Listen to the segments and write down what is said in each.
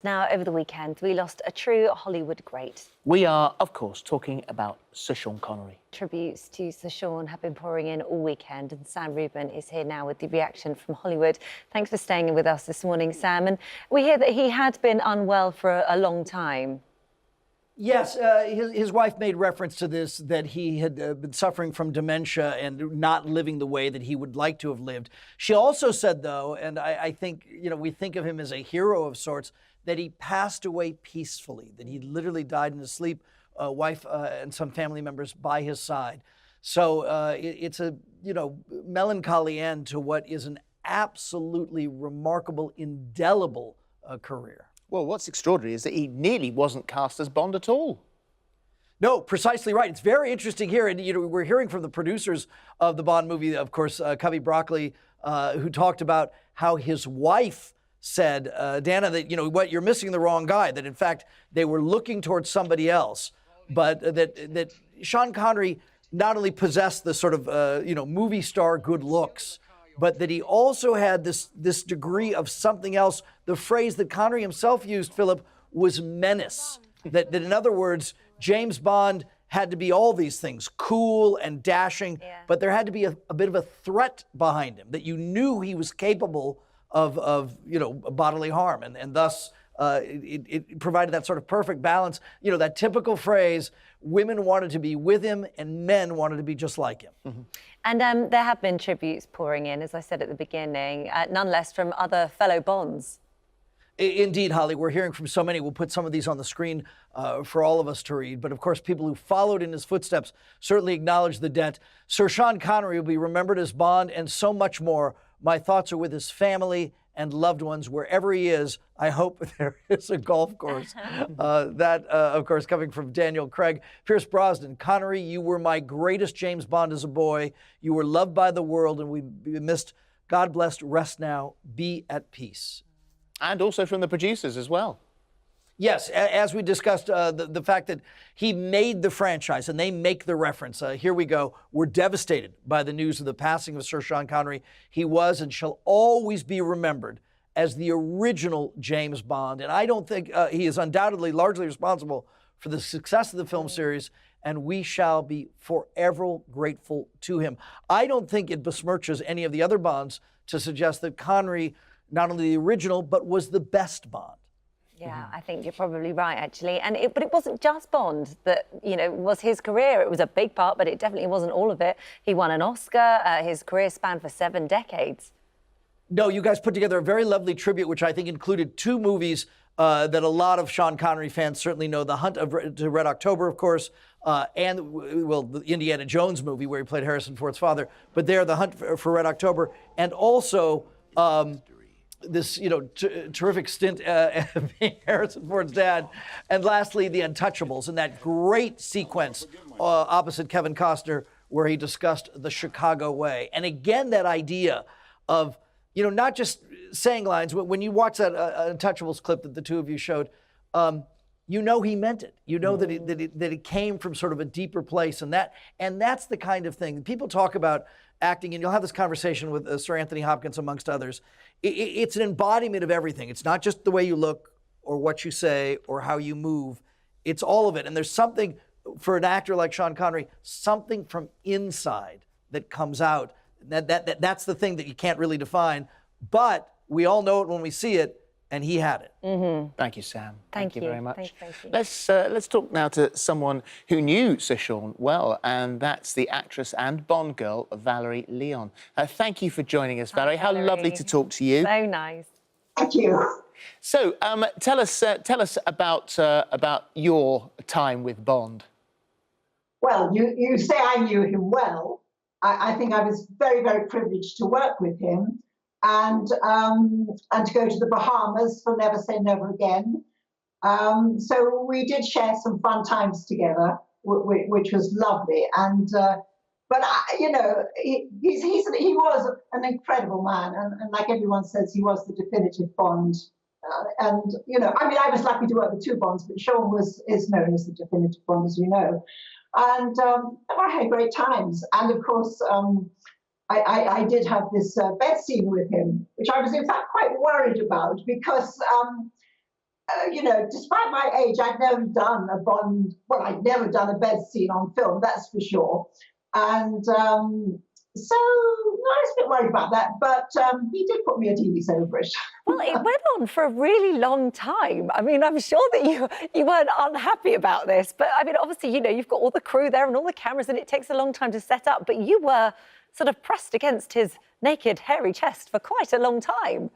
Now, over the weekend, we lost a true Hollywood great. We are, of course, talking about Sir Sean Connery. Tributes to Sir Sean have been pouring in all weekend, and Sam Rubin is here now with the reaction from Hollywood. Thanks for staying with us this morning, Sam. And we hear that he had been unwell for a long time. Yes, his wife made reference to this, that he had been suffering from dementia and not living the way that he would like to have lived. She also said, though, and I think, we think of him as a hero of sorts, that he passed away peacefully, that he literally died in his sleep, wife and some family members by his side. So it's a, melancholy end to what is an absolutely remarkable, indelible career. Well, what's extraordinary is that he nearly wasn't cast as Bond at all. No, precisely right. It's very interesting here. And, we're hearing from the producers of the Bond movie, of course, Cubby Broccoli, who talked about how his wife said, Dana, that, what, you're missing the wrong guy, that, in fact, they were looking towards somebody else, but that Sean Connery not only possessed the sort of, movie star good looks, but that he also had this degree of something else. The phrase that Connery himself used, Phillip, was menace. That in other words, James Bond had to be all these things, cool and dashing, but there had to be a bit of a threat behind him, that you knew he was capable of bodily harm. And thus, it provided that sort of perfect balance. That typical phrase, women wanted to be with him and men wanted to be just like him. Mm-hmm. And there have been tributes pouring in, as I said at the beginning, none less from other fellow Bonds. Indeed, Holly, we're hearing from so many. We'll put some of these on the screen for all of us to read. But of course, people who followed in his footsteps certainly acknowledge the debt. Sir Sean Connery will be remembered as Bond and so much more. My thoughts are with his family and loved ones wherever he is. I hope there is a golf course. Of course, coming from Daniel Craig. Pierce Brosnan, Connery, you were my greatest James Bond as a boy. You were loved by the world and we missed. God bless, rest now, be at peace. And also from the producers as well. Yes, as we discussed, the fact that he made the franchise and they make the reference. Here we go. We're devastated by the news of the passing of Sir Sean Connery. He was and shall always be remembered as the original James Bond. And I don't think he is undoubtedly largely responsible for the success of the film series, and we shall be forever grateful to him. I don't think it besmirches any of the other Bonds to suggest that Connery, not only the original, but was the best Bond. Yeah, I think you're probably right, actually. But it wasn't just Bond that, was his career. It was a big part, but it definitely wasn't all of it. He won an Oscar. His career spanned for 7 decades. No, you guys put together a very lovely tribute, which I think included 2 movies that a lot of Sean Connery fans certainly know. The Hunt to Red October, of course, and, well, the Indiana Jones movie where he played Harrison Ford's father. But there, The Hunt for Red October, and also this, terrific stint being Harrison Ford's dad. And lastly, The Untouchables, and that great sequence opposite Kevin Costner where he discussed the Chicago way. And again, that idea of, not just saying lines. When you watch that Untouchables clip that the two of you showed, he meant it. That it came from sort of a deeper place. And that's the kind of thing. People talk about acting, and you'll have this conversation with Sir Anthony Hopkins, amongst others. It's an embodiment of everything. It's not just the way you look or what you say or how you move. It's all of it. And there's something, for an actor like Sean Connery, something from inside that comes out. That's the thing that you can't really define. But we all know it when we see it, and he had it. Mm-hmm. Thank you, Sam. Thank you very much. Thank you. Let's talk now to someone who knew Sir Sean well, and that's the actress and Bond girl, Valerie Leon. Thank you for joining us, Valerie. How lovely to talk to you. So nice. Thank you. So, tell us about your time with Bond. Well, you say I knew him well. I think I was very, very privileged to work with him. And to go to the Bahamas for Never Say Never Again. So we did share some fun times together, which was lovely. And but he was an incredible man, and like everyone says, he was the definitive Bond. I was lucky to work with 2 Bonds, but Sean is known as the definitive Bond, as we know. And I had great times. And of course, I did have this bed scene with him, which I was in fact quite worried about because you know, despite my age, I'd never done a Bond. Well, I'd never done a bed scene on film, that's for sure. And so I was a bit worried about that, but he did put me at ease over it. Well, it went on for a really long time. I mean, I'm sure that you weren't unhappy about this, but I mean, obviously, you know, you've got all the crew there and all the cameras, and it takes a long time to set up. But you were sort of pressed against his naked, hairy chest for quite a long time.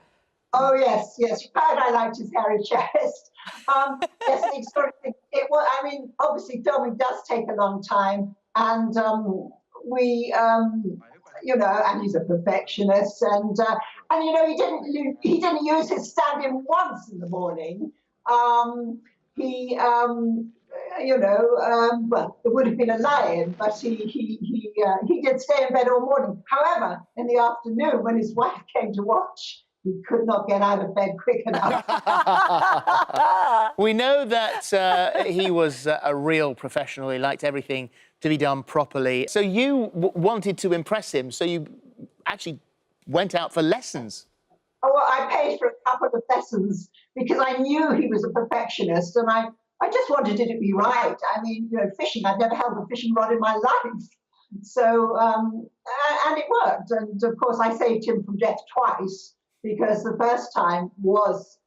Oh yes, yes. You heard I liked his hairy chest. Yes, the extraordinary. It was. I mean, obviously, filming does take a long time, and we, you know, and he's a perfectionist, and you know, he didn't use his stand-in once in the morning. You know, well, it would have been a lie-in, but he did stay in bed all morning. However, in the afternoon, when his wife came to watch, he could not get out of bed quick enough. We know that he was a real professional. He liked everything to be done properly. So you wanted to impress him, so you actually went out for lessons. Oh, well, I paid for a couple of lessons because I knew he was a perfectionist, and I just wanted it to be right. I mean, you know, fishing, I'd never held a fishing rod in my life. So, and it worked. And of course, I saved him from death twice, because the first time was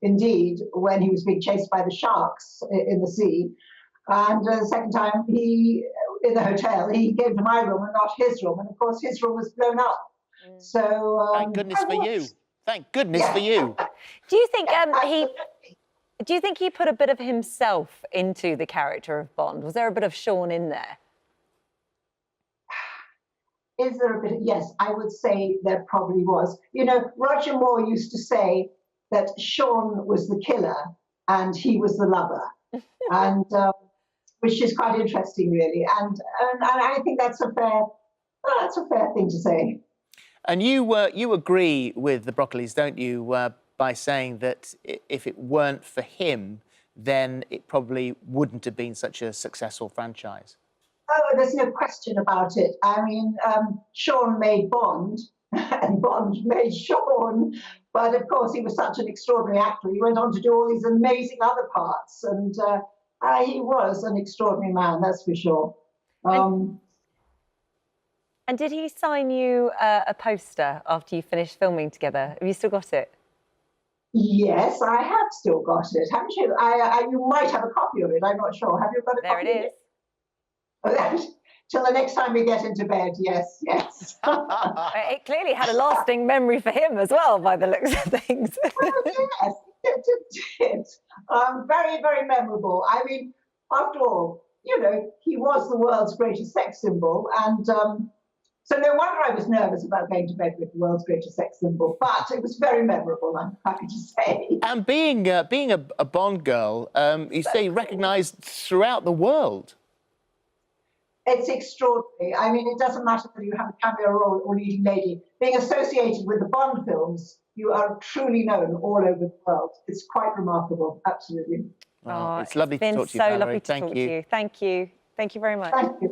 indeed when he was being chased by the sharks in the sea. And the second time, in the hotel, he came to my room and not his room. And of course, his room was blown up. So thank goodness for you. Thank goodness for you. Do you think Do you think he put a bit of himself into the character of Bond? Was there a bit of Sean in there? Is there a bit? Yes, I would say there probably was. You know, Roger Moore used to say that Sean was the killer and he was the lover, and which is quite interesting, really. And I think that's a fair thing to say. And you agree with the Broccolis, don't you, by saying that if it weren't for him, then it probably wouldn't have been such a successful franchise? Oh, there's no question about it. I mean, Sean made Bond, and Bond made Sean. But of course, he was such an extraordinary actor. He went on to do all these amazing other parts, and he was an extraordinary man, that's for sure. And did he sign you a poster after you finished filming together? Have you still got it? Yes, I have still got it. Haven't you? You might have a copy of it. I'm not sure. Have you got a copy? There it is. Till the next time we get into bed, yes, yes. It clearly had a lasting memory for him as well, by the looks of things. Well, yes, it did. Very, very memorable. I mean, after all, you know, he was the world's greatest sex symbol, and so no wonder I was nervous about going to bed with the world's greatest sex symbol. But it was very memorable, I'm happy to say. And being a Bond girl, you say recognised throughout the world. It's extraordinary. I mean, it doesn't matter whether you have a cameo role or leading lady. Being associated with the Bond films, you are truly known all over the world. It's quite remarkable, absolutely. Well, it's lovely to talk to you, so Valerie. lovely to talk to you. Thank you. Thank you very much. Thank you.